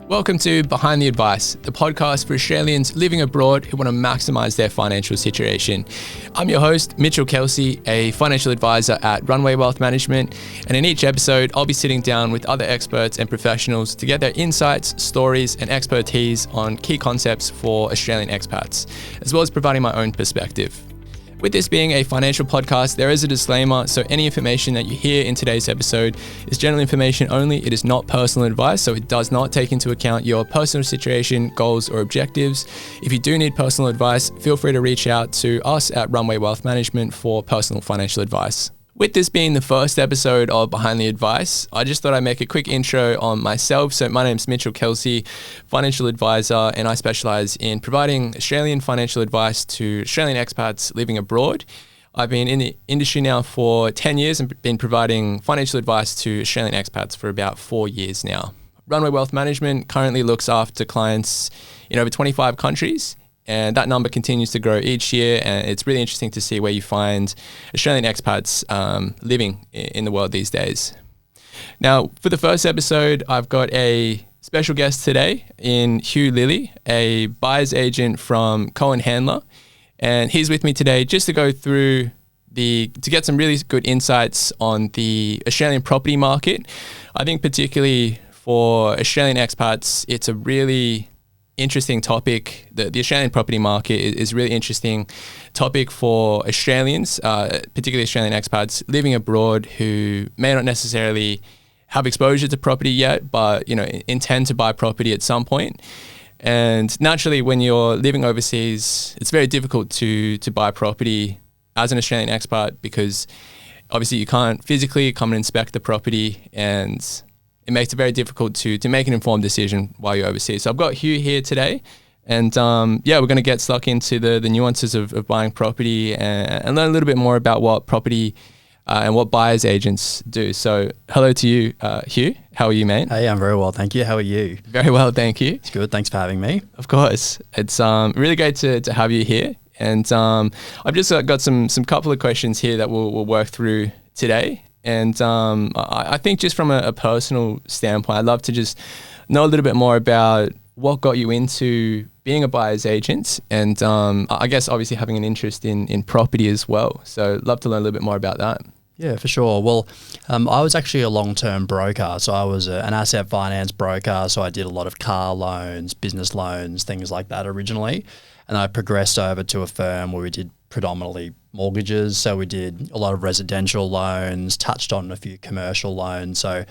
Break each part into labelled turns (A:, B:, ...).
A: Welcome to Behind the Advice, the podcast for Australians living abroad who want to maximise their financial situation. I'm your host, Mitchell Kelsey, a financial advisor at Runway Wealth Management, and in each episode, I'll be sitting down with other experts and professionals to get their insights, stories, and expertise on key concepts for Australian expats, as well as providing my own perspective. With this being a financial podcast, there is a disclaimer, so any information that you hear in today's episode is general information only. It is not personal advice, so it does not take into account your personal situation, goals, or objectives. If you do need personal advice, feel free to reach out to us at Runway Wealth Management for personal financial advice. With this being the first episode of Behind the Advice, I just thought I'd make a quick intro on myself. So my name's Mitchell Kelsey, financial advisor, and I specialise in providing Australian financial advice to Australian expats living abroad. I've been in the industry now for 10 years and been providing financial advice to Australian expats for about 4 years now. Runway Wealth Management currently looks after clients in over 25 countries. And that number continues to grow each year, and it's really interesting to see where you find Australian expats living in the world these days. Now, for the first episode, I've got a special guest today in Hugh Lilley, a buyer's agent from Cohen Handler, and he's with me today just to go through to get some really good insights on the Australian property market. I think particularly for Australian expats, it's a really interesting topic. The Australian property market is a really interesting topic for Australians, particularly Australian expats living abroad who may not necessarily have exposure to property yet, but intend to buy property at some point. And naturally, when you're living overseas, it's very difficult to buy property as an Australian expat because obviously you can't physically come and inspect the property, and it makes it very difficult to make an informed decision while you're overseas. So I've got Hugh here today, and we're going to get stuck into the nuances of buying property and learn a little bit more about what property and what buyers agents do. So hello to you, Hugh. How are you, mate?
B: Hey, I'm very well, thank you. How are you?
A: Very well, thank you.
B: It's good. Thanks for having me.
A: Of course. It's really great to have you here. And I've just got some couple of questions here that we'll work through today. And I think just from a personal standpoint, I'd love to just know a little bit more about what got you into being a buyer's agent, and I guess obviously having an interest in property as well. So I'd love to learn a little bit more about that.
B: Yeah, for sure. Well, I was actually a long-term broker. So I was an asset finance broker. So I did a lot of car loans, business loans, things like that originally. And I progressed over to a firm where we did predominantly mortgages. So we did a lot of residential loans, touched on a few commercial loans. So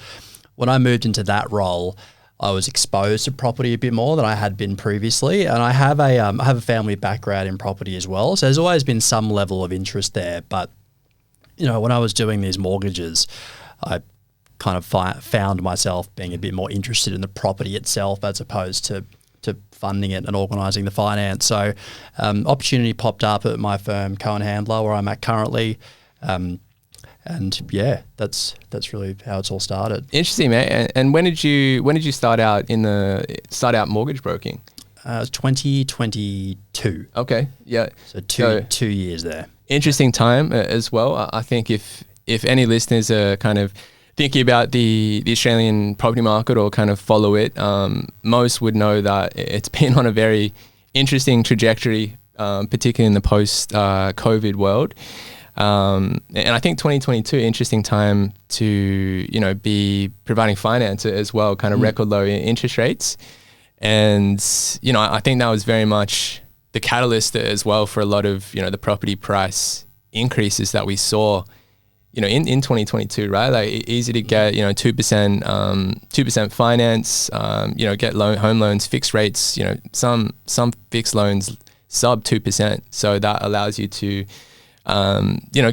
B: when I moved into that role, I was exposed to property a bit more than I had been previously. And I have a family background in property as well. So there's always been some level of interest there. But, when I was doing these mortgages, I kind of found myself being a bit more interested in the property itself as opposed to funding it and organising the finance. So opportunity popped up at my firm, Cohen Handler, where I'm at currently. And yeah, that's really how it's all started.
A: Interesting, mate. And when did you start out mortgage broking?
B: It was 2022.
A: Okay, yeah.
B: So two years there.
A: Interesting time as well. I think if any listeners are kind of thinking about the Australian property market or kind of follow it, most would know that it's been on a very interesting trajectory, particularly in the post-COVID world. And I think 2022, interesting time to, be providing finance as well, kind of record low interest rates. And, I think that was very much the catalyst as well for a lot of, the property price increases that we saw in 2022, right? Like easy to get, 2% finance, get home loans, fixed rates, some fixed loans sub 2%. So that allows you to,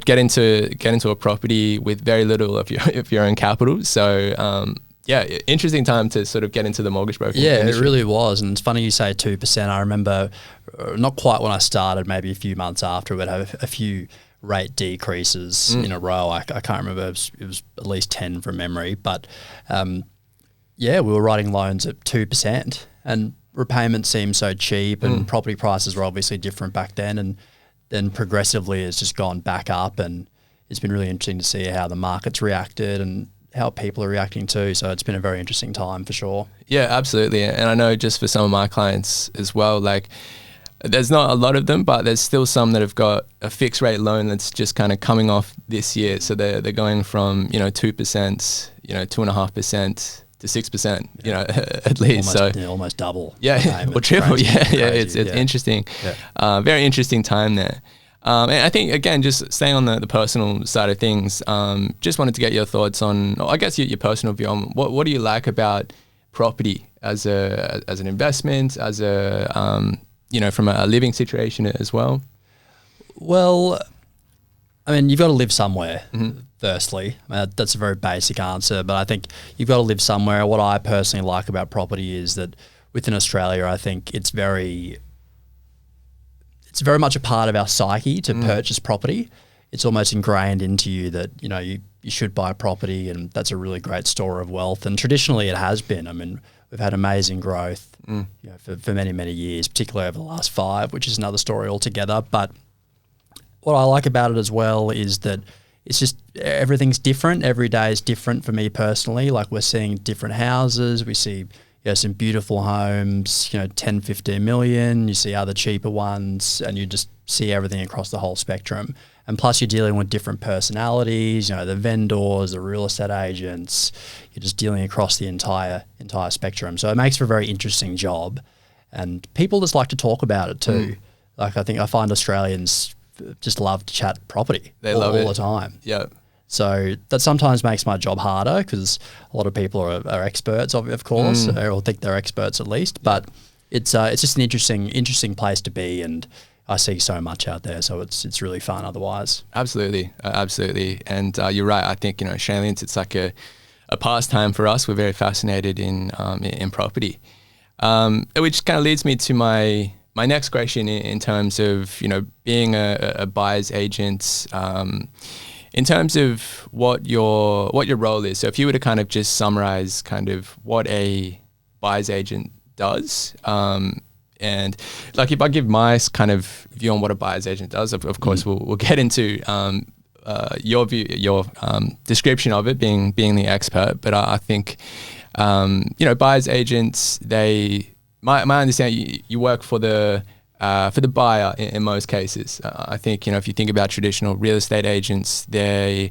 A: get into a property with very little of your own capital. So, interesting time to sort of get into the mortgage broking industry.
B: It really was. And it's funny you say 2%. I remember not quite when I started, maybe a few months after, we'd have a few rate decreases in a row. I can't remember, it was at least 10 from memory, but we were writing loans at 2% and repayment seemed so cheap and property prices were obviously different back then, and then progressively it's just gone back up, and it's been really interesting to see how the market's reacted, and how people are reacting too. So it's been a very interesting time for sure.
A: Yeah, absolutely. And I know just for some of my clients as well, like there's not a lot of them, but there's still some that have got a fixed rate loan that's just kind of coming off this year. So they're going from, 2%, 2.5% to 6%, at least.
B: Almost double.
A: Yeah, or triple. It's interesting. Yeah. Very interesting time there. And I think, again, just staying on the personal side of things, just wanted to get your thoughts on, I guess, your personal view on what do you like about property as an investment, as from a living situation as well?
B: Well, I mean, you've got to live somewhere, firstly. That's a very basic answer, but I think you've got to live somewhere. What I personally like about property is that within Australia, I think it's very much a part of our psyche to purchase property. It's almost ingrained into you that, you should buy property, and that's a really great store of wealth. And traditionally it has been. I mean, we've had amazing growth for many, many years, particularly over the last 5, which is another story altogether. But what I like about it as well is that it's just everything's different. Every day is different for me personally. Like we're seeing different houses. We see some beautiful homes, 10, 15 million. You see other cheaper ones, and you just see everything across the whole spectrum. And plus you're dealing with different personalities, the vendors, the real estate agents. You're just dealing across the entire spectrum. So it makes for a very interesting job. And people just like to talk about it too. Like I find Australians just love to chat property.
A: They love it
B: all the time.
A: Yeah.
B: So that sometimes makes my job harder because a lot of people are experts, of course, or think they're experts at least. But it's just an interesting place to be, and I see so much out there, so it's really fun otherwise.
A: Absolutely. And you're right. I think, Australians, it's like a pastime for us. We're very fascinated in property, which kind of leads me to my next question in terms of, being a buyer's agent, in terms of what your role is. So if you were to kind of just summarize kind of what a buyer's agent does, and like if I give my kind of view on what a buyer's agent does, of course we'll get into your view, your description of it being the expert. But I think buyer's agents, my understanding, you work for the buyer in most cases. I think if you think about traditional real estate agents, they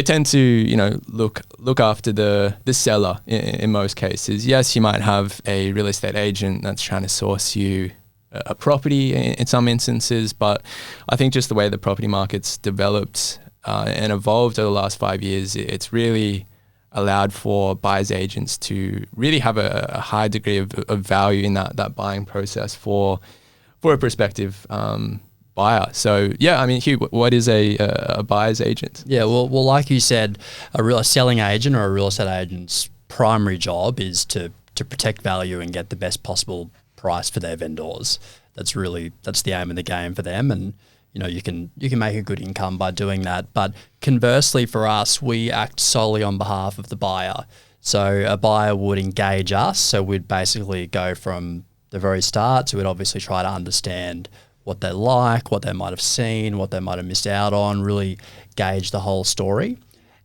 A: tend to look after the seller in most cases. Yes, you might have a real estate agent that's trying to source you a property in some instances, but I think just the way the property market's developed and evolved over the last 5 years, it's really allowed for buyers agents to really have a high degree of value in that buying process for a prospective buyer. So yeah, I mean, Hugh, what is a buyer's agent?
B: Yeah, well, like you said, a selling agent or a real estate agent's primary job is to protect value and get the best possible price for their vendors. That's the aim of the game for them, and you can make a good income by doing that. But conversely, for us, we act solely on behalf of the buyer. So a buyer would engage us. So we'd basically go from the very start. So we'd obviously try to understand what they like, what they might have seen, what they might have missed out on, really gauge the whole story.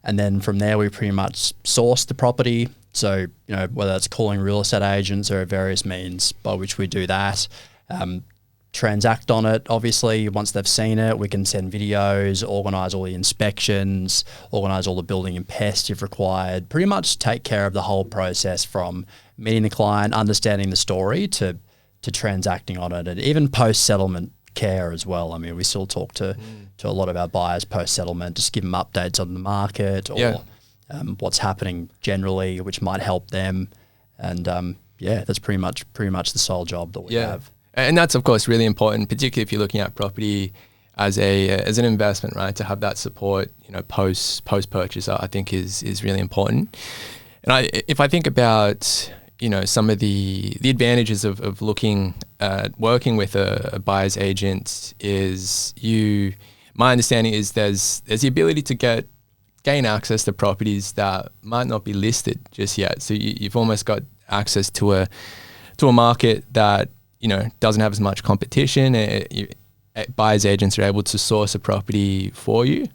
B: And then from there, we pretty much source the property. So, whether it's calling real estate agents or various means by which we do that, transact on it. Obviously, once they've seen it, we can send videos, organise all the inspections, organise all the building and pests if required, pretty much take care of the whole process from meeting the client, understanding the story to transacting on it, and even post-settlement care as well. I mean, we still talk to a lot of our buyers post-settlement, just give them updates on the market or what's happening generally, which might help them. And that's pretty much the sole job that we have.
A: And that's, of course, really important, particularly if you're looking at property as an investment, right? To have that support, post-purchase, I think is really important. And if I think about, some of the advantages of looking at working with a buyer's agent is my understanding is there's the ability to gain access to properties that might not be listed just yet. So you've almost got access to a market that, doesn't have as much competition. Buyer's agents are able to source a property for you.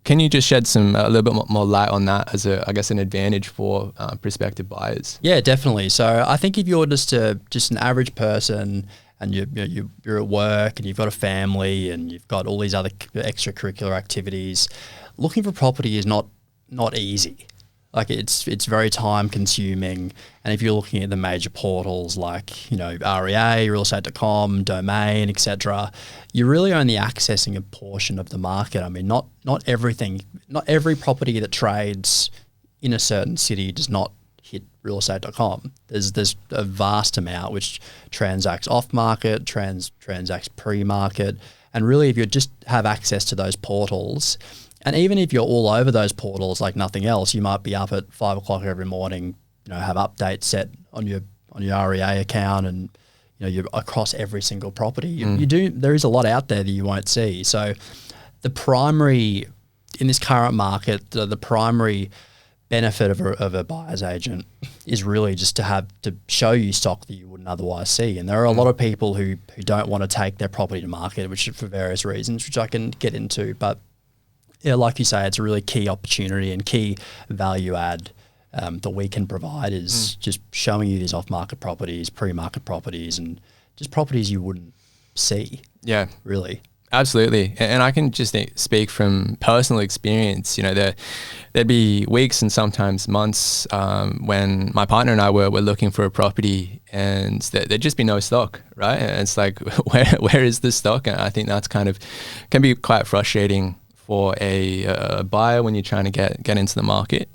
A: can you just shed a little bit more light on that as an advantage for prospective buyers?
B: Yeah, definitely. So I think if you're just an average person and you're at work and you've got a family and you've got all these other extracurricular activities, looking for property is not easy. Like it's very time consuming. And if you're looking at the major portals like, REA, realestate.com, Domain, etc., you're really only accessing a portion of the market. I mean, not everything, not every property that trades in a certain city does not hit realestate.com. There's a vast amount which transacts off market, transacts pre-market. And really if you just have access to those portals, and even if you're all over those portals like nothing else, you might be up at 5 o'clock every morning, have updates set on your REA account, and you're across every single property. There is a lot out there that you won't see. So the primary, in this current market, the primary benefit of a buyer's agent is really just to show you stock that you wouldn't otherwise see. And there are a lot of people who don't want to take their property to market, which for various reasons, which I can get into, but yeah, like you say, it's a really key opportunity and key value add that we can provide is just showing you these off-market properties, pre-market properties, and just properties you wouldn't see.
A: Yeah,
B: really.
A: Absolutely. And I can just speak from personal experience. There'd be weeks and sometimes months when my partner and I were looking for a property and there'd just be no stock, right? And it's like, where is this stock? And I think that's can be quite frustrating for a buyer when you're trying to get into the market.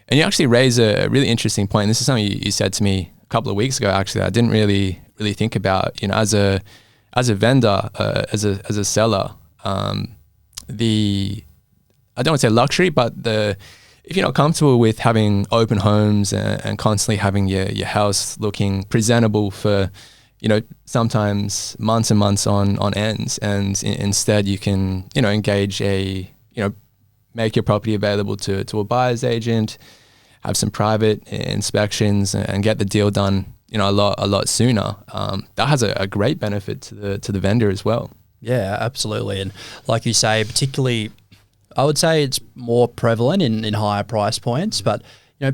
A: And you actually raise a really interesting point. This is something you said to me a couple of weeks ago, actually, I didn't really think about. As a vendor, as a seller, I don't want to say luxury, but if you're not comfortable with having open homes and constantly having your house looking presentable for sometimes months and months on ends, and instead you can, engage make your property available to a buyer's agent, have some private inspections and get the deal done, a lot sooner. That has a great benefit to the vendor as well.
B: Yeah, absolutely. And like you say, particularly, I would say it's more prevalent in higher price points, but,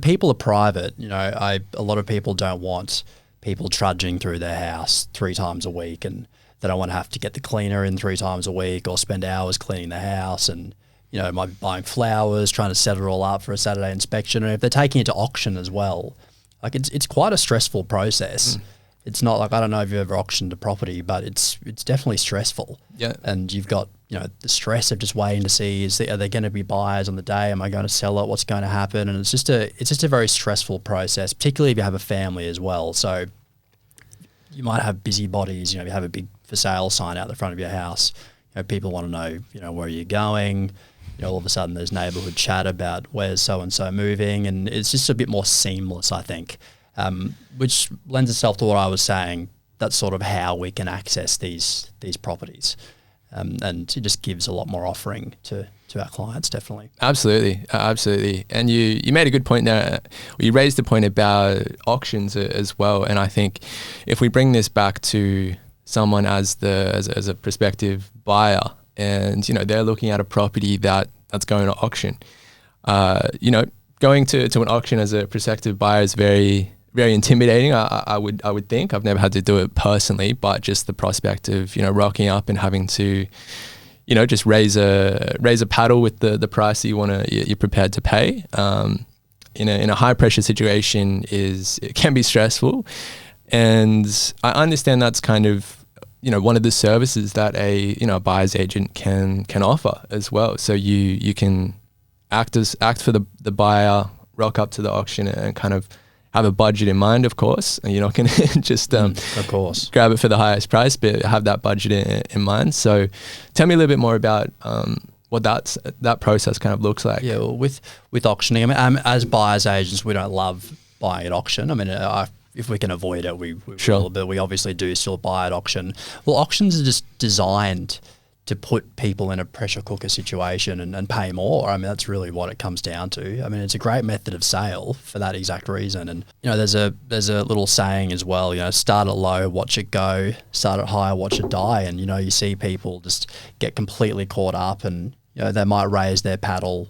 B: people are private. A lot of people don't want people trudging through their house 3 times a week, and they don't want to have to get the cleaner in 3 times a week or spend hours cleaning the house, and might be buying flowers, trying to set it all up for a Saturday inspection. And if they're taking it to auction as well, like it's quite a stressful process. It's not like, I don't know if you've ever auctioned a property, but it's definitely stressful.
A: Yeah.
B: And you've got the stress of just waiting to see, are there going to be buyers on the day? Am I going to sell it? What's going to happen? And it's just a very stressful process, particularly if you have a family as well. So you might have busybodies. If you have a big for sale sign out the front of your house, people want to know, where you're going. All of a sudden there's neighborhood chat about where's so-and-so moving, and it's just a bit more seamless, I think, which lends itself to what I was saying. That's sort of how we can access these properties. And it just gives a lot more offering to our clients, definitely. Absolutely.
A: And you made a good point there. You raised the point about auctions as well. And I think if we bring this back to someone as a prospective buyer, and they're looking at a property that's going to auction, going to an auction as a prospective buyer is very, very intimidating. I would think. I've never had to do it personally, but just the prospect of rocking up and having to just raise a paddle with the price that you're prepared to pay in a high pressure situation it can be stressful. And I understand that's kind of one of the services that a buyer's agent can offer as well. So you can act for the buyer, rock up to the auction and kind of have a budget in mind, of course. And you're not going to just
B: of course
A: grab it for the highest price, but have that budget in mind. So tell me a little bit more about what that process kind of looks like.
B: Yeah, well, with auctioning, I mean, as buyer's agents, we don't love buying at auction. I mean, if we can avoid it, we
A: sure.
B: will, but we obviously do still buy at auction. Well, auctions are just designed to put people in a pressure cooker situation and pay more. I mean, that's really what it comes down to. I mean, it's a great method of sale for that exact reason. And, there's a little saying as well, start it low, watch it go, start it high, watch it die. And, you see people just get completely caught up and, they might raise their paddle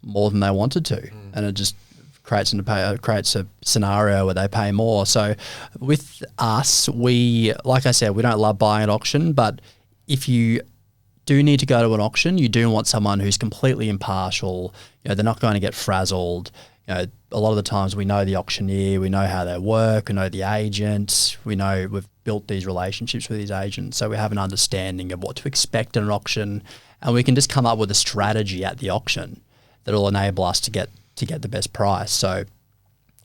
B: more than they wanted to, and it just creates a scenario where they pay more. So with us, like I said, we don't love buying at auction, but if you do need to go to an auction, you do want someone who's completely impartial. They're not going to get frazzled. A lot of the times we know the auctioneer, we know how they work, we know the agent, we've built these relationships with these agents, so we have an understanding of what to expect in an auction, and we can just come up with a strategy at the auction that will enable us to get the best price. So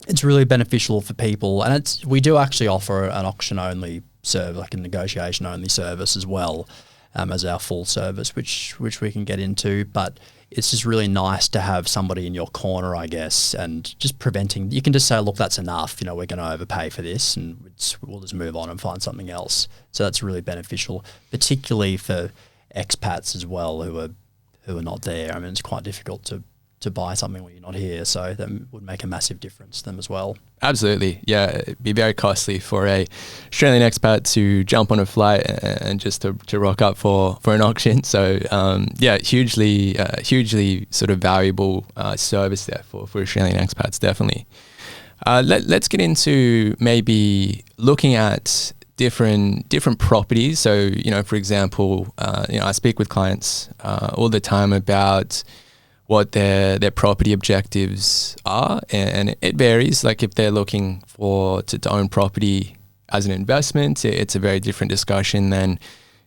B: it's really beneficial for people, and we do actually offer an auction only service, like a negotiation only service as well, as our full service, which we can get into. But it's just really nice to have somebody in your corner, I guess, and just preventing. You can just say, look, that's enough. We're going to overpay for this, and we'll just move on and find something else. So that's really beneficial, particularly for expats as well who are not there. I mean, it's quite difficult to buy something when you're not here, so that would make a massive difference to them as well. Absolutely, yeah. It'd be very costly for a Australian expat to jump on a flight and just to rock up for an auction. So hugely sort of valuable service there for Australian expats, definitely. Let's get into maybe looking at different properties. So, for example, I speak with clients all the time about what their property objectives are, and it varies. Like if they're looking to own property as an investment, it's a very different discussion than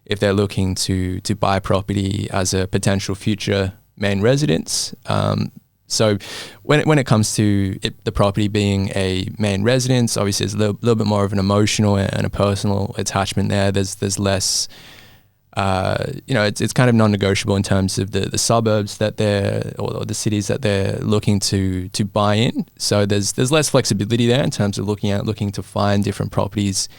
B: if they're looking to buy property as a potential future main residence. So when it comes to the property being a main residence, obviously there's a little bit more of an emotional and a personal attachment there. There's less. It's kind of non-negotiable in terms of the suburbs that or the cities that they're looking to buy in. So there's less flexibility there in terms of looking to find different properties,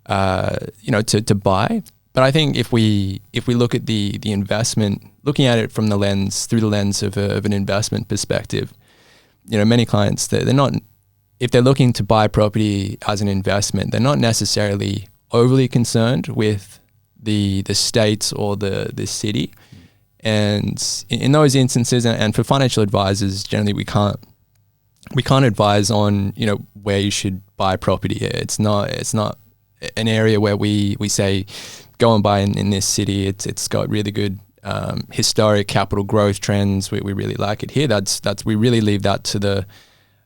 B: to buy. But I think if we look at the investment, looking at it through the lens of an investment perspective, many clients they're not, if they're looking to buy property as an investment, they're not necessarily overly concerned with the state or the city. And in those instances, and for financial advisors, generally we can't advise on where you should buy property. It's not an area where we say go and buy in this city. It's got really good historic capital growth trends. We really like it here. We really leave that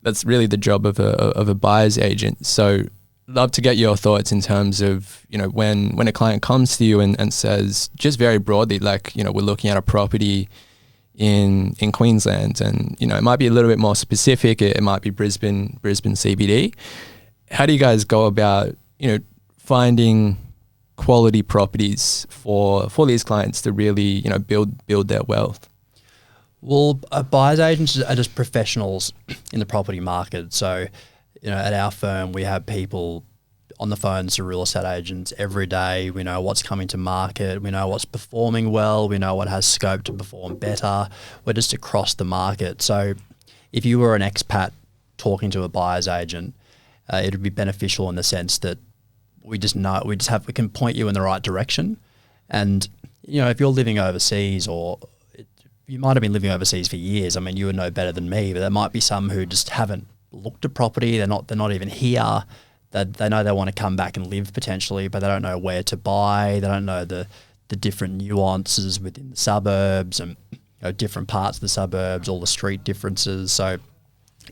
B: that's really the job of a buyer's agent. So love to get your thoughts in terms of, when a client comes to you and says, just very broadly, like, we're looking at a property in Queensland, and, it might be a little bit more specific. It might be Brisbane CBD. How do you guys go about, finding quality properties for these clients to really, build their wealth? Well, buyer's agents are just professionals in the property market. So, at our firm, we have people on the phones to real estate agents every day. We know what's coming to market. We know what's performing well. We know what has scope to perform better. We're just across the market. So if you were an expat talking to a buyer's agent, it would be beneficial in the sense that we can point you in the right direction. And, if you're living overseas, or you might have been living overseas for years, I mean, you would know better than me, but there might be some who just haven't looked at property. They're not even here. They know they want to come back and live potentially, but they don't know where to buy. They don't know the different nuances within the suburbs and different parts of the suburbs, all the street differences. So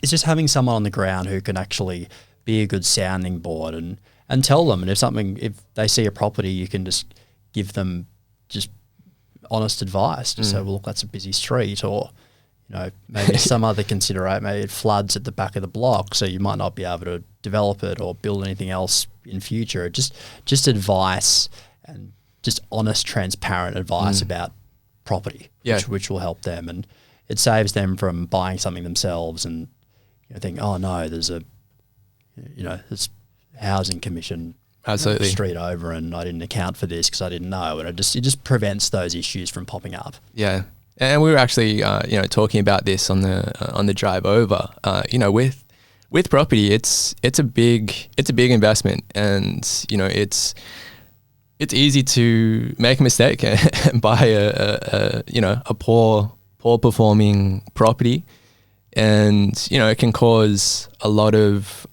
B: it's just having someone on the ground who can actually be a good sounding board and tell them. And if they see a property, you can just give them just honest advice. Just say, well, look, that's a busy street, or maybe some other consideration, maybe it floods at the back of the block, so you might not be able to develop it or build anything else in future. Just advice, and just honest, transparent advice about property, which will help them, and it saves them from buying something themselves and think, oh no, there's this housing commission
A: absolutely
B: street over, and I didn't account for this because I didn't know, and it just prevents those issues from popping up. Yeah. And we were actually, talking about this on the drive over. With property, it's a big investment, and
A: it's easy to make a mistake and buy a poor performing property, and it can cause a lot of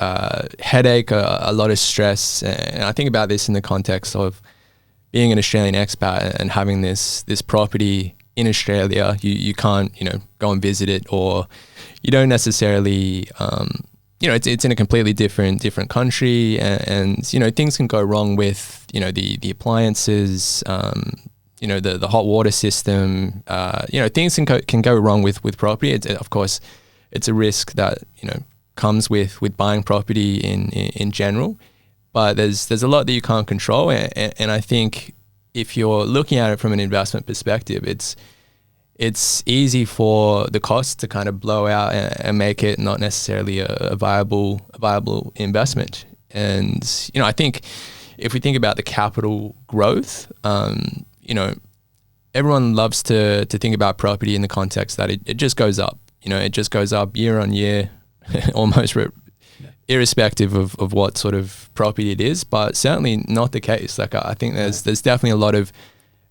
A: headache, a lot of stress. And I think about this in the context of being an Australian expat and having this property in Australia. You can't go and visit it, or you don't necessarily it's in a completely different country, and things can go wrong with the appliances, the hot water system. Things can go wrong with property. Of course, it's a risk that comes with buying property in general, but there's a lot that you can't control, and I think if you're looking at it from an investment perspective, it's easy for the cost to kind of blow out and make it not necessarily a viable investment. And I think if we think about the capital growth, everyone loves to think about property in the context that it just goes up. It just goes up year on year, almost irrespective of what sort of property it is, but certainly not the case. Like, I think there's definitely a lot of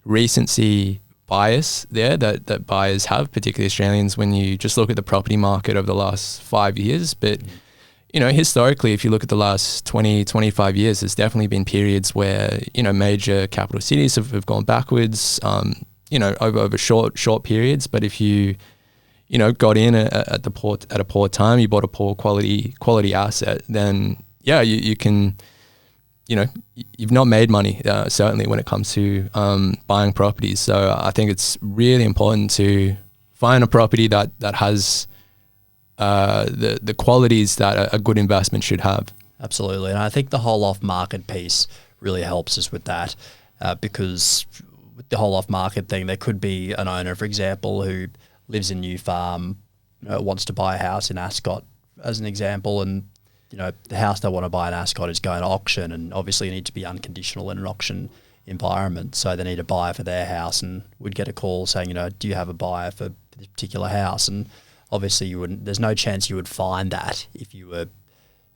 A: recency bias there that buyers have, particularly Australians, when you just look at the property market over the last 5 years. But historically, if you look at the last 20-25 years, there's definitely been periods where major capital cities have gone backwards over short periods. But if you got in at a poor time, you bought a poor quality asset, then you can you've not made money, certainly when it comes to buying properties. So I think it's really important to find a property that has the qualities that a good investment should have.
B: Absolutely. And I think the whole off-market piece really helps us with that, because with the whole off-market thing, there could be an owner, for example, who lives in New Farm, wants to buy a house in Ascot, as an example, and the house they want to buy in Ascot is going to auction, and obviously you need to be unconditional in an auction environment. So they need a buyer for their house, and we'd get a call saying, do you have a buyer for this particular house? And obviously there's no chance you would find that if you were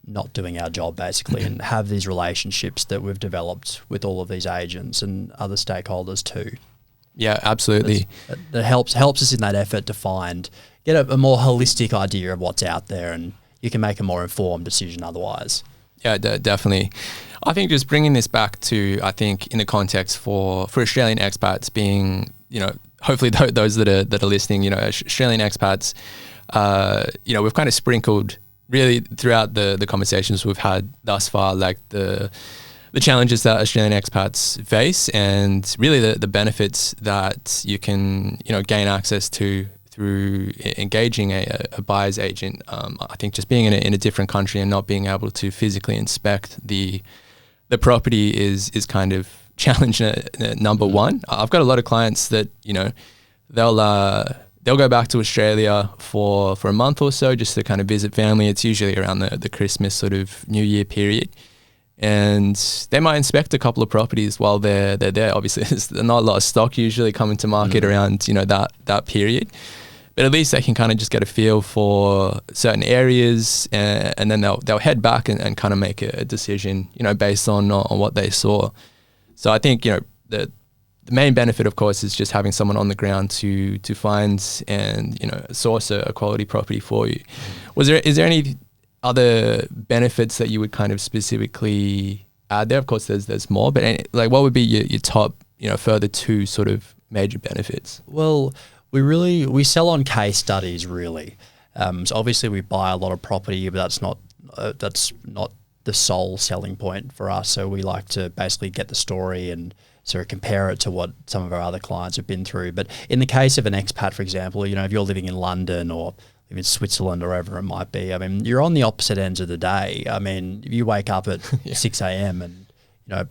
B: not doing our job, basically, and have these relationships that we've developed with all of these agents and other stakeholders too.
A: Yeah, absolutely.
B: That helps us in that effort to get a more holistic idea of what's out there, and you can make a more informed decision otherwise.
A: Yeah, definitely. I think just bringing this back to, I think, in the context for Australian expats being, hopefully those that are listening, Australian expats, we've kind of sprinkled really throughout the conversations we've had thus far, like the challenges that Australian expats face, and really the benefits that you can, gain access to through engaging a buyer's agent. I think just being in a different country and not being able to physically inspect the property is kind of challenge number one. I've got a lot of clients that they'll go back to Australia for a month or so just to kind of visit family. It's usually around the Christmas sort of New Year period, and they might inspect a couple of properties while they're there. Obviously, there's not a lot of stock usually coming to market around that period. But at least they can kind of just get a feel for certain areas, and then they'll head back and kind of make a decision, based on what they saw. So I think, the main benefit, of course, is just having someone on the ground to find and, source a quality property for you. Is there any other benefits that you would kind of specifically add there? Of course, there's more, but what would be your top, further two sort of major benefits?
B: Well, we sell on case studies, really. So obviously we buy a lot of property, but that's not the sole selling point for us. So we like to basically get the story and sort of compare it to what some of our other clients have been through. But in the case of an expat, for example, if you're living in London or live in Switzerland or wherever it might be, you're on the opposite ends of the day. If you wake up at 6 a.m. and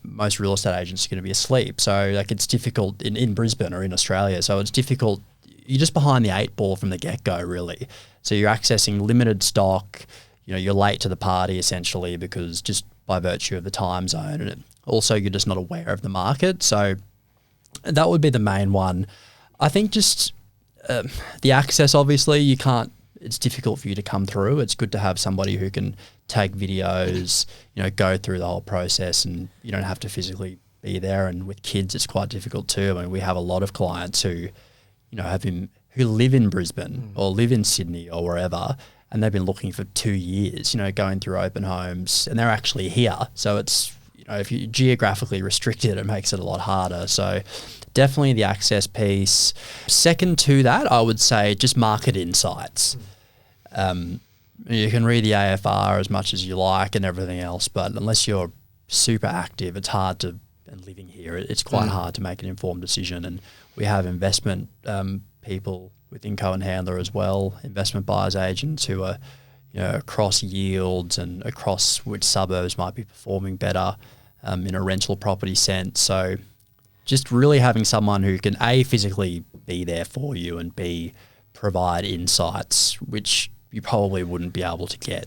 B: most real estate agents are going to be asleep. So it's difficult in Brisbane or in Australia. So it's difficult. You're just behind the 8 ball from the get-go, really. So you're accessing limited stock. You're late to the party, essentially, because just by virtue of the time zone. And also, you're just not aware of the market. So that would be the main one. I think just the access, obviously, it's difficult for you to come through. It's good to have somebody who can take videos, go through the whole process, and you don't have to physically be there. And with kids, it's quite difficult too. I mean, we have a lot of clients who, who live in Brisbane or live in Sydney or wherever, and they've been looking for 2 years, going through open homes, and they're actually here. So it's, if you're geographically restricted, it makes it a lot harder. So definitely the access piece. Second to that, I would say just market insights. You can read the AFR as much as you like and everything else, but unless you're super active, it's hard to, and living here, it's quite hard to make an informed decision. And we have investment people within Cohen Handler as well, investment buyers agents who are, across yields and across which suburbs might be performing better in a rental property sense. So just really having someone who can A, physically be there for you, and B, provide insights, which you probably wouldn't be able to get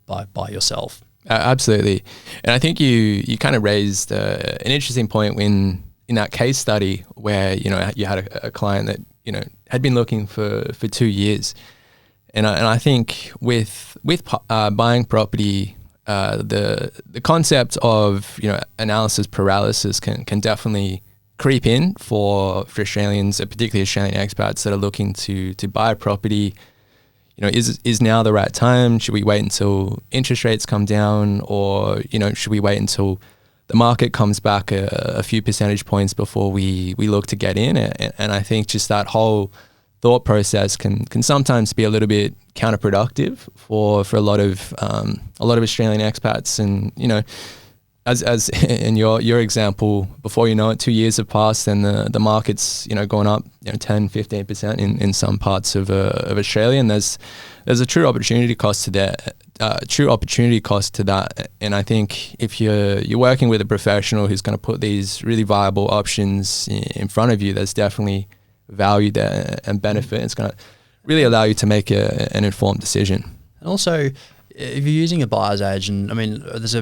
B: by yourself.
A: Absolutely. And I think you kind of raised an interesting point in that case study where, you had a client that, had been looking for 2 years. And I think with buying property, the concept of, analysis paralysis can definitely creep in for Australians, particularly Australian expats that are looking to buy a property. Is now the right time? Should we wait until interest rates come down, or, should we wait until the market comes back a few percentage points before we look to get in? And I think just that whole thought process can sometimes be a little bit counterproductive for a lot of Australian expats. And, as in your example, before you know it, 2 years have passed and the market's, going up, 10, 15% in some parts of Australia. And there's a true opportunity cost to that. And I think if you're working with a professional who's going to put these really viable options in front of you, there's definitely value there and benefit. It's going to really allow you to make an informed decision.
B: And also, if you're using a buyer's agent, I mean, there's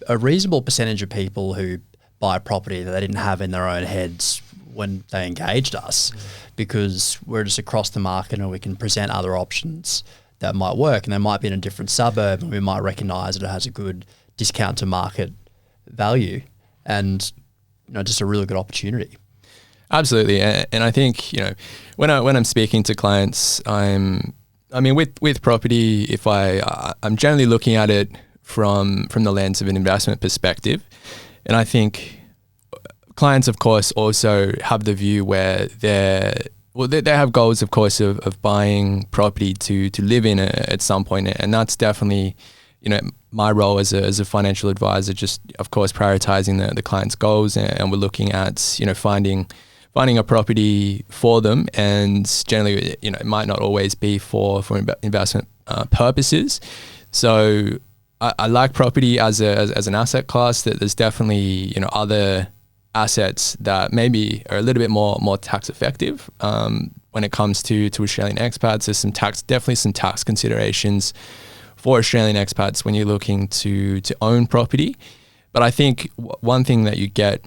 B: a reasonable percentage of people who buy property that they didn't have in their own heads when they engaged us, because we're just across the market and we can present other options that might work, and they might be in a different suburb and we might recognise that it has a good discount to market value and, just a really good opportunity.
A: Absolutely. And I think, when I'm speaking to clients, with property, if I'm generally looking at it from the lens of an investment perspective. And I think clients, of course, also have the view where they have goals, of course, of buying property to live in at some point. And that's definitely, my role as a financial advisor, just, of course, prioritizing the client's goals. And we're looking at, finding a property for them. And generally, it might not always be for investment purposes. So I like property as an asset class. That there's definitely, other assets that maybe are a little bit more tax effective when it comes to Australian expats. There's definitely some tax considerations for Australian expats when you're looking to own property. But I think one thing that you get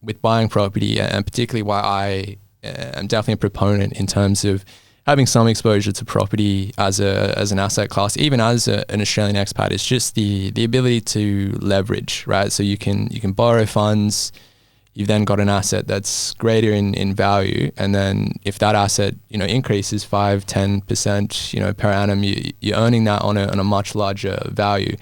A: with buying property, and particularly why I am definitely a proponent in terms of having some exposure to property as an asset class, even as an Australian expat, is just the ability to leverage, right? So you can borrow funds. You've then got an asset that's greater in value, and then if that asset increases 5-10% per annum, you're earning that on a much larger value.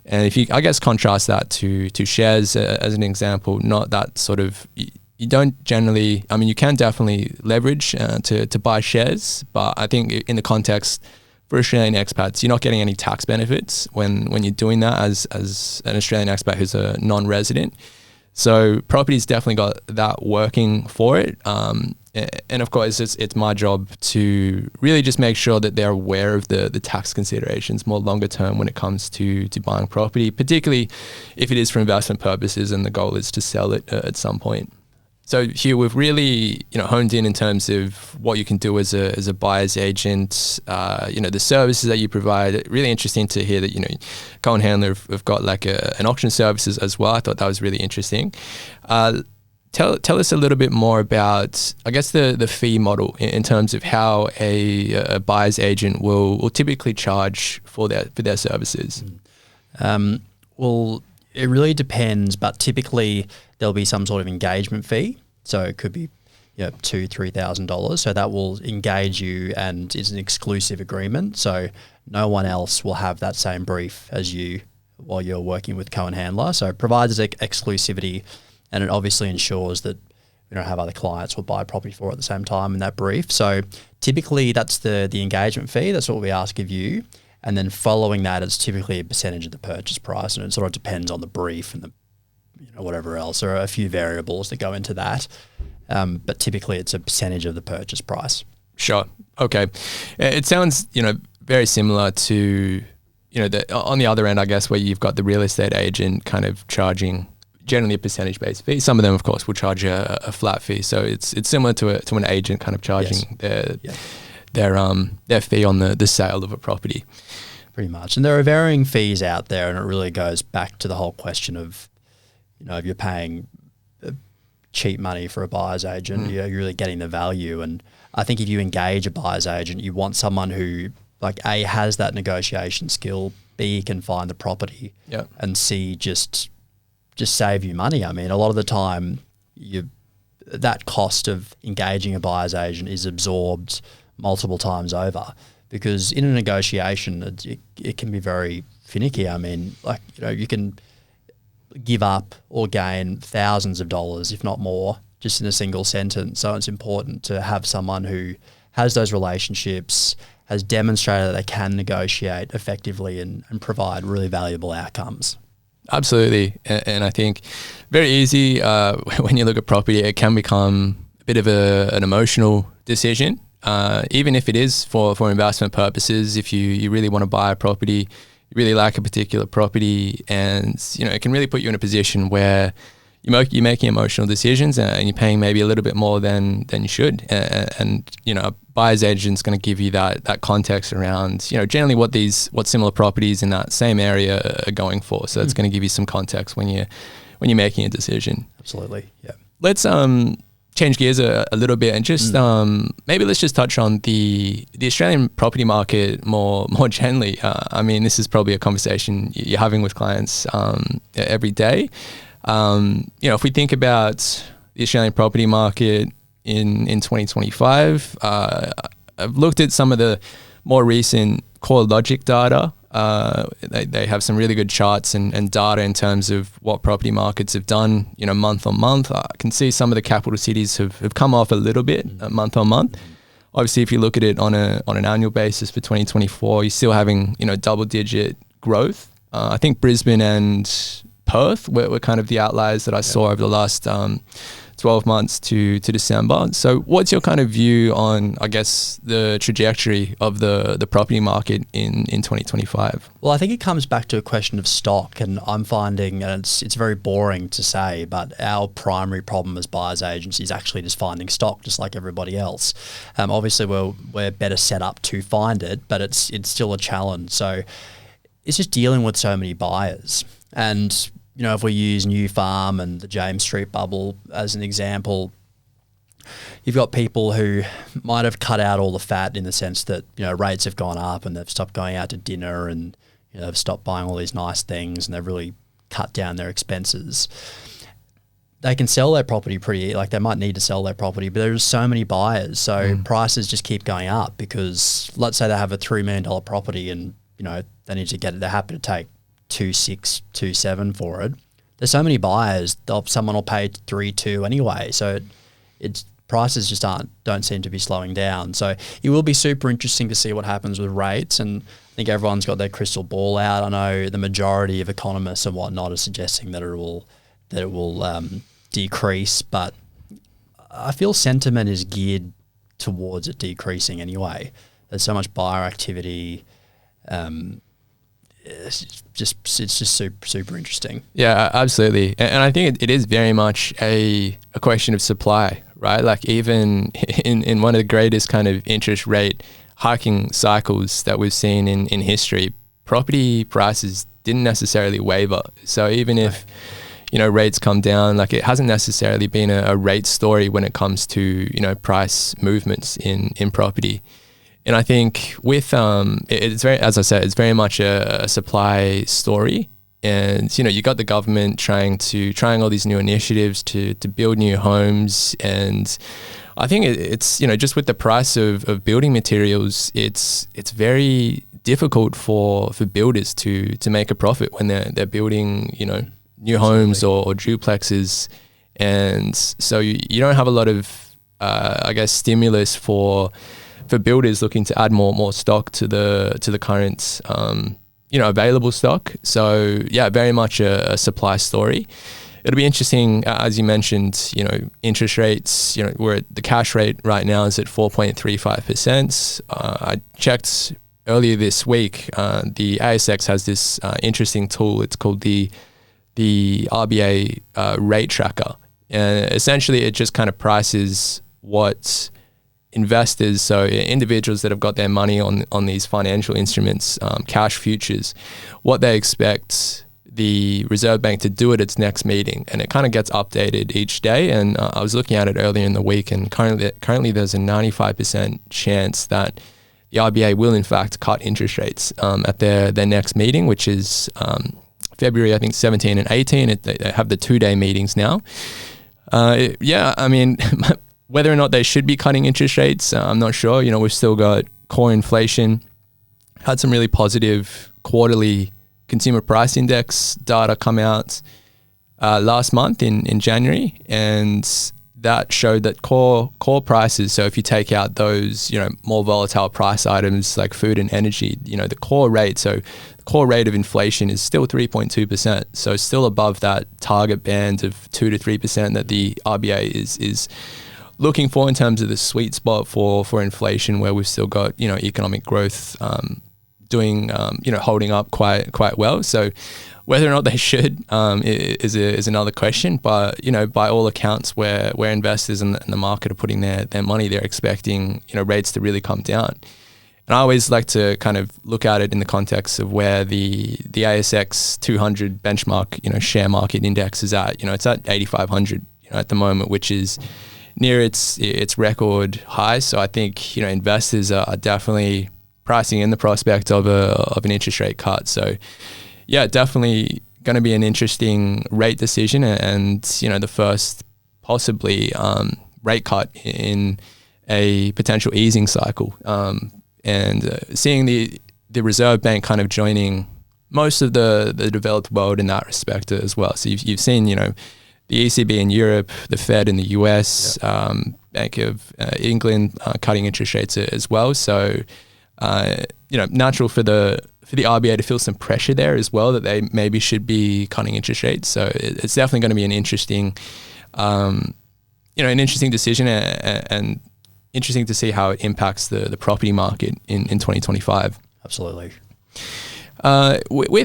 A: And if you, I guess, contrast that to shares as an example, not that sort of. You don't generally, you can definitely leverage to buy shares, but I think in the context for Australian expats, you're not getting any tax benefits when you're doing that as an Australian expat who's a non-resident. So property's definitely got that working for it. And of course, it's my job to really just make sure that they're aware of the tax considerations more longer term when it comes to buying property, particularly if it is for investment purposes and the goal is to sell it at some point. So Hugh, we've really honed in terms of what you can do as a buyer's agent. The services that you provide. Really interesting to hear that Cohen Handler have got like an auction services as well. I thought that was really interesting. Tell us a little bit more about, I guess, the fee model in terms of how a buyer's agent will typically charge for their services.
B: Well, It really depends, but typically there'll be some sort of engagement fee. So it could be $2,000-$3,000. So that will engage you and is an exclusive agreement. So no one else will have that same brief as you while you're working with Cohen Handler. So it provides exclusivity, and it obviously ensures that we don't have other clients will buy property for at the same time in that brief. So typically that's the engagement fee. That's what we ask of you. And then following that, it's typically a percentage of the purchase price, and it sort of depends on the brief and the whatever else. There are a few variables that go into that, but typically it's a percentage of the purchase price.
A: Sure. Okay. It sounds very similar to on the other end, I guess, where you've got the real estate agent kind of charging generally a percentage-based fee. Some of them, of course, will charge a flat fee. So it's similar to an agent kind of charging their fee on the sale of a property.
B: Pretty much. And there are varying fees out there, and it really goes back to the whole question of, if you're paying cheap money for a buyer's agent, you're really getting the value. And I think if you engage a buyer's agent, you want someone who, like, A, has that negotiation skill, B, can find the property, and C, just save you money. I mean, a lot of the time, that cost of engaging a buyer's agent is absorbed multiple times over, because in a negotiation, it can be very finicky. I mean, you can give up or gain thousands of dollars, if not more, just in a single sentence. So it's important to have someone who has those relationships, has demonstrated that they can negotiate effectively and provide really valuable outcomes.
A: Absolutely. And I think very easy, when you look at property, it can become a bit of an emotional decision. Even if it is for investment purposes, if you really want to buy a property, you really like a particular property, and it can really put you in a position where you're making emotional decisions and you're paying maybe a little bit more than you should. And a buyer's agent's going to give you that context around generally what similar properties in that same area are going for. So that's going to give you some context when you're making a decision.
B: Absolutely, yeah.
A: Let's change gears a little bit and just maybe let's just touch on the Australian property market more generally. I mean, this is probably a conversation you're having with clients every day. If we think about the Australian property market in 2025, I've looked at some of the more recent CoreLogic data. They have some really good charts and data in terms of what property markets have done, month on month. I can see some of the capital cities have come off a little bit month on month. Obviously, if you look at it on an annual basis for 2024, you're still having, double digit growth. I think Brisbane and Perth were kind of the outliers that I saw over the last 12 months to December. So what's your kind of view on, I guess, the trajectory of the property market in 2025?
B: Well, I think it comes back to a question of stock, and I'm finding, and it's very boring to say, but our primary problem as buyer's agents is actually just finding stock, just like everybody else. Obviously, we're better set up to find it, but it's still a challenge. So it's just dealing with so many buyers. And if we use New Farm and the James Street bubble as an example, you've got people who might have cut out all the fat in the sense that, rates have gone up and they've stopped going out to dinner and, they've stopped buying all these nice things and they've really cut down their expenses. They can sell their property they might need to sell their property, but there's so many buyers. So prices just keep going up because let's say they have a $3 million property and, they need to get it. They're happy to take 2.6, 2.7 for it. There's so many buyers, someone will pay 3.2 anyway. So it's prices just don't seem to be slowing down. So it will be super interesting to see what happens with rates. And I think everyone's got their crystal ball out. I know the majority of economists and whatnot are suggesting that it will decrease, but I feel sentiment is geared towards it decreasing anyway. There's so much buyer activity. It's just super interesting.
A: Yeah, absolutely. And I think it is very much a question of supply, right? Like even in one of the greatest kind of interest rate hiking cycles that we've seen in history, property prices didn't necessarily waver. So even if, rates come down, like it hasn't necessarily been a rate story when it comes to, price movements in property. And I think with it's very, as I said, it's very much a supply story. And, you got the government trying all these new initiatives to build new homes. And I think it's, just with the price of building materials, it's very difficult for builders to make a profit when they're building, new homes or duplexes. And so you don't have a lot of, stimulus for builders looking to add more stock to the current, available stock. So yeah, very much a supply story. It'll be interesting, as you mentioned, interest rates, the cash rate right now is at 4.35%. I checked earlier this week, the ASX has this interesting tool. It's called the RBA rate tracker. And essentially it just kind of prices what investors, so individuals that have got their money on these financial instruments, cash futures, what they expect the Reserve Bank to do at its next meeting. And it kind of gets updated each day. And I was looking at it earlier in the week, and currently there's a 95% chance that the RBA will in fact cut interest rates at their next meeting, which is February, I think 17 and 18. They have the 2-day meetings now. Whether or not they should be cutting interest rates, I'm not sure. We've still got core inflation, had some really positive quarterly consumer price index data come out last month in January, and that showed that core prices, so if you take out those, more volatile price items like food and energy, the core rate of inflation is still 3.2%. So still above that target band of 2 to 3% that the RBA is looking for in terms of the sweet spot for inflation, where we've still got, economic growth holding up quite well. So whether or not they should is another question. But, by all accounts, where investors and the market are putting their money, they're expecting, rates to really come down. And I always like to kind of look at it in the context of where the ASX 200 benchmark, share market index is at. It's at 8,500 at the moment, which is near its record high. So I think, investors are definitely pricing in the prospect of an interest rate cut. So yeah, definitely going to be an interesting rate decision, and the first possibly rate cut in a potential easing cycle. And seeing the Reserve Bank kind of joining most of the developed world in that respect as well. So you've seen, the ECB in Europe, the Fed in the US, Bank of England cutting interest rates as well. So, natural for the RBA to feel some pressure there as well, that they maybe should be cutting interest rates. So it's definitely going to be an interesting, an interesting decision, and interesting to see how it impacts the property market in 2025.
B: Absolutely.
A: We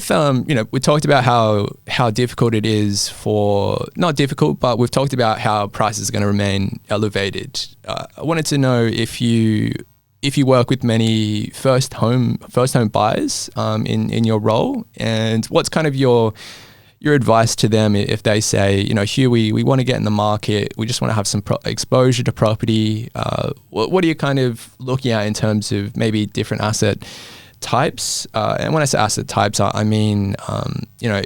A: talked about how difficult it is not difficult, but we've talked about how prices are going to remain elevated. I wanted to know if you work with many first home buyers in your role, and what's kind of your advice to them if they say, Hugh, we want to get in the market, we just want to have some exposure to property. What are you kind of looking at in terms of maybe different asset types? And when I say asset types, I mean, are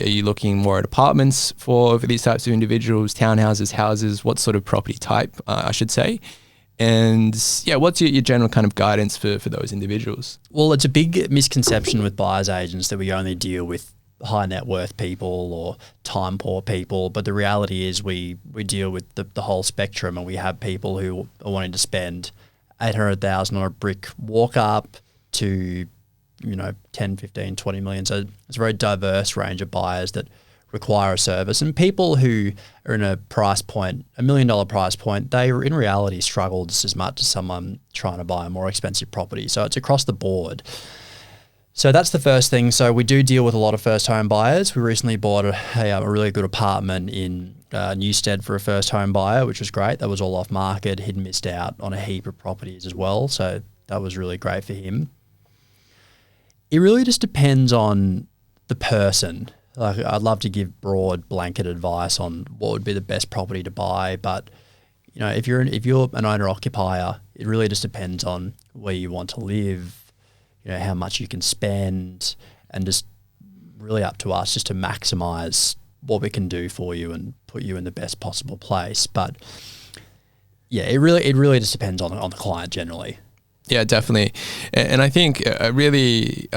A: you looking more at apartments for these types of individuals, townhouses, houses? What sort of property type, I should say? And yeah, what's your general kind of guidance for those individuals? Well,
B: it's a big misconception with buyer's agents that we only deal with high net worth people or time poor people, but the reality is we deal with the whole spectrum, and we have people who are wanting to spend $800,000 on a brick walk up to 10, 15, 20 million. So it's a very diverse range of buyers that require a service, and people who are in a price point, $1 million price point, they in reality struggle just as much as someone trying to buy a more expensive property. So it's across the board. So that's the first thing. So we do deal with a lot of first home buyers. We recently bought a really good apartment in Newstead for a first home buyer, which was great. That was all off market. He'd missed out on a heap of properties as well. So that was really great for him. It really just depends on the person. Like, I'd love to give broad blanket advice on what would be the best property to buy, but if you're an owner occupier, it really just depends on where you want to live, how much you can spend, and just really up to us just to maximize what we can do for you and put you in the best possible place. But yeah, it really just depends on the client generally.
A: Yeah, definitely. And I think a really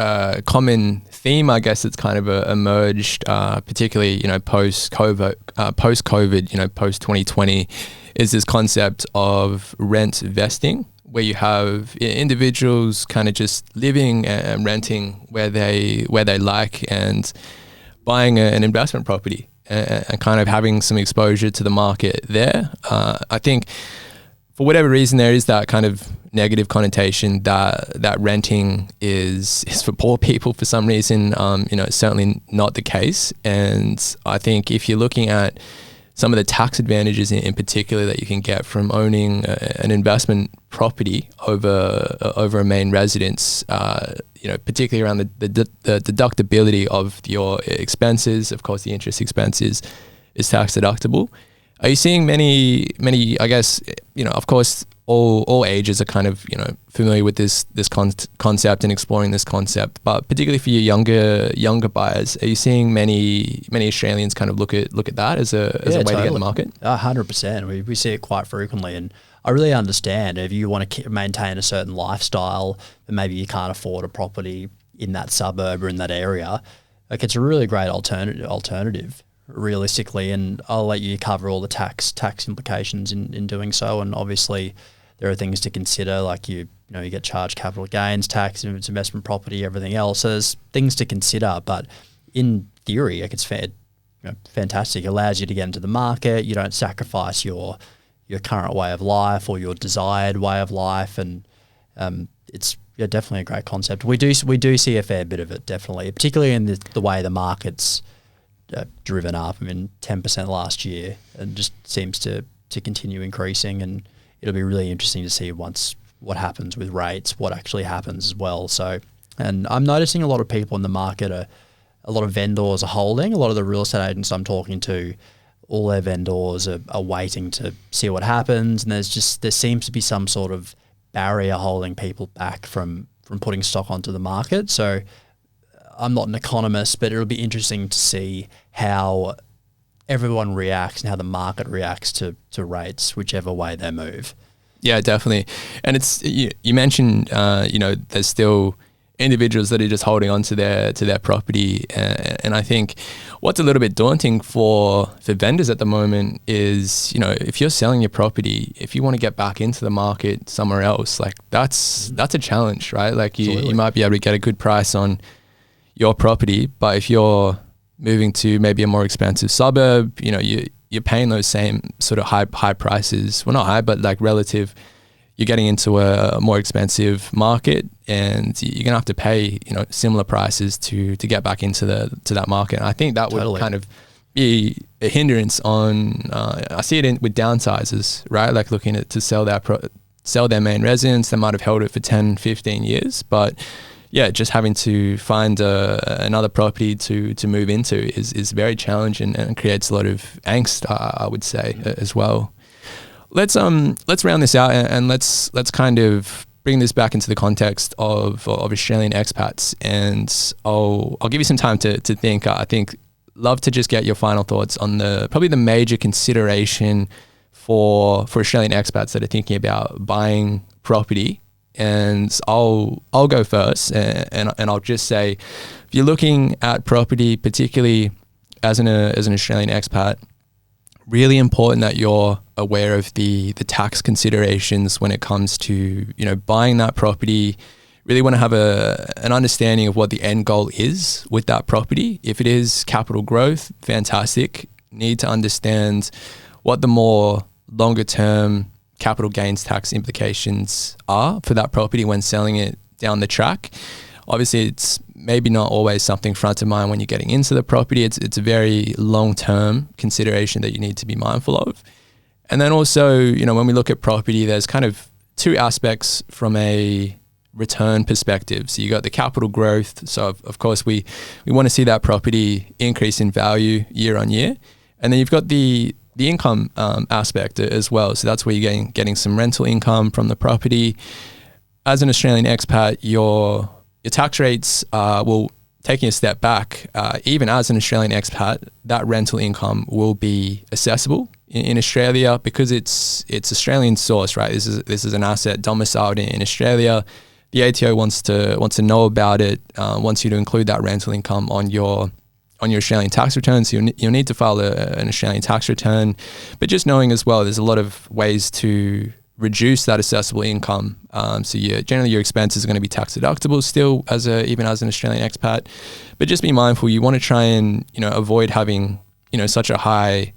A: common theme, I guess, it's kind of emerged, particularly, post-COVID, post-2020, is this concept of rent vesting, where you have individuals kind of just living and renting where they like, and buying an investment property and kind of having some exposure to the market there. I think for whatever reason, there is that kind of negative connotation that renting is for poor people for some reason. It's certainly not the case. And I think if you're looking at some of the tax advantages in particular that you can get from owning an investment property over a main residence, particularly around the deductibility of your expenses. Of course, the interest expenses is tax deductible. Are you seeing many, I guess, of course, all ages are kind of, familiar with this concept and exploring this concept, but particularly for your younger buyers, are you seeing many Australians kind of look at that as a way to get in the market?
B: 100%. We see it quite frequently, and I really understand if you want to maintain a certain lifestyle, and maybe you can't afford a property in that suburb or in that area. Like, it's a really great alternative. Realistically, and I'll let you cover all the tax implications in doing so. And obviously, there are things to consider, like you get charged capital gains tax if it's investment property, everything else. So there's things to consider, but in theory, like, it's fantastic. It allows you to get into the market. You don't sacrifice your current way of life or your desired way of life, and it's definitely a great concept. We do see a fair bit of it, definitely, particularly in the way the market's driven up. 10% last year, and just seems to continue increasing, and it'll be really interesting to see once what happens with rates, what actually happens as well. So, and I'm noticing a lot of people in the market a lot of vendors are holding. A lot of the real estate agents I'm talking to, all their vendors are waiting to see what happens, and there seems to be some sort of barrier holding people back from putting stock onto the market. So I'm not an economist, but it'll be interesting to see how everyone reacts and how the market reacts to rates, whichever way they move.
A: Yeah, definitely. And it's you mentioned there's still individuals that are just holding on to their property, and I think what's a little bit daunting for vendors at the moment is, if you're selling your property, if you want to get back into the market somewhere else, like that's a challenge, right? Like you might be able to get a good price on your property, but if you're moving to maybe a more expensive suburb, you're paying those same sort of high prices. Well, not high, but like relative. You're getting into a more expensive market, and you're gonna have to pay similar prices to get back into that market. And I think that would kind of be a hindrance on. I see it with downsizers, right? Like looking to sell their main residence. They might have held it for 10, 15 years, but yeah, just having to find another property to move into is very challenging and creates a lot of angst, I would say, as well. Let's round this out and let's kind of bring this back into the context of Australian expats, and I'll give you some time to think. I think love to just get your final thoughts on probably the major consideration for Australian expats that are thinking about buying property. And I'll go first, and I'll just say, if you're looking at property, particularly as an Australian expat, really important that you're aware of the tax considerations when it comes to buying that property. Really want to have an understanding of what the end goal is with that property. If it is capital growth, fantastic. Need to understand what the more longer term capital gains tax implications are for that property when selling it down the track. Obviously, it's maybe not always something front of mind when you're getting into the property. It's a very long-term consideration that you need to be mindful of. And then also, when we look at property, there's kind of two aspects from a return perspective. So you got the capital growth. So of course, we want to see that property increase in value year on year. And then you've got the income aspect as well. So that's where you're getting some rental income from the property. As an Australian expat, your tax rates will taking a step back, even as an Australian expat, that rental income will be accessible in Australia because it's Australian source, right? This is an asset domiciled in Australia. The ATO wants to know about it, wants you to include that rental income on your Australian tax return. So you'll need to file an Australian tax return. But just knowing as well, there's a lot of ways to reduce that accessible income. So generally your expenses are going to be tax deductible still even as an Australian expat. But just be mindful, you want to try and avoid having such a high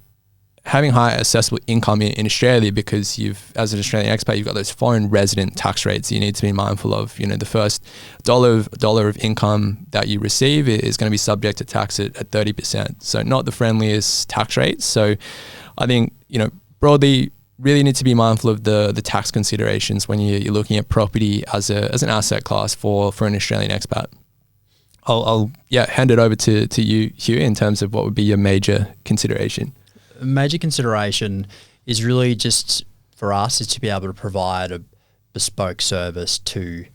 A: accessible income in Australia, because as an Australian expat, you've got those foreign resident tax rates you need to be mindful of. The first dollar of income that you receive is going to be subject to tax at 30%. So not the friendliest tax rates. So I think, broadly, really need to be mindful of the tax considerations when you're looking at property as an asset class for an Australian expat. I'll hand it over to you, Hugh, in terms of what would be your major consideration.
B: Major consideration is really just for us is to be able to provide a bespoke service to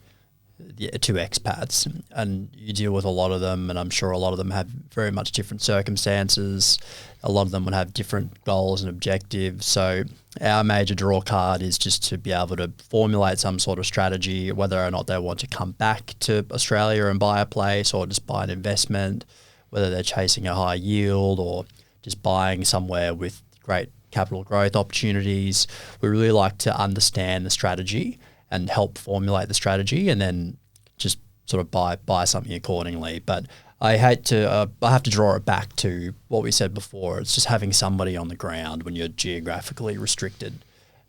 B: expats, and you deal with a lot of them, and I'm sure a lot of them have very much different circumstances. A lot of them would have different goals and objectives. So our major draw card is just to be able to formulate some sort of strategy, whether or not they want to come back to Australia and buy a place or just buy an investment, whether they're chasing a high yield or just buying somewhere with great capital growth opportunities. We really like to understand the strategy and help formulate the strategy, and then just sort of buy something accordingly. But I have to draw it back to what we said before. It's just having somebody on the ground when you're geographically restricted.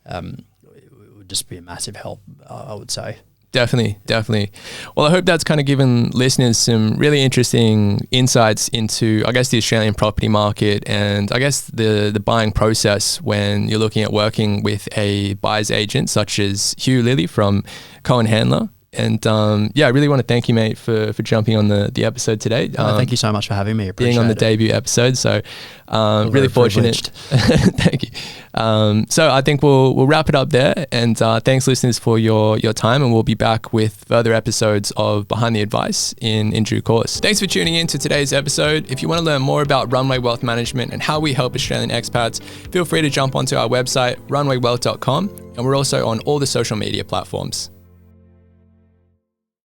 B: It would just be a massive help, I would say. Definitely.
A: Well, I hope that's kind of given listeners some really interesting insights into, I guess, the Australian property market, and I guess the buying process when you're looking at working with a buyer's agent such as Hugh Lilley from Cohen Handler. And I really want to thank you, mate, for jumping on the episode today.
B: Thank you so much for having me.
A: Being on the debut episode. So really fortunate. Thank you. So I think we'll wrap it up there. And thanks, listeners, for your time. And we'll be back with further episodes of Behind the Advice in due course. Thanks for tuning in to today's episode. If you want to learn more about Runway Wealth Management and how we help Australian expats, feel free to jump onto our website, runwaywealth.com. And we're also on all the social media platforms.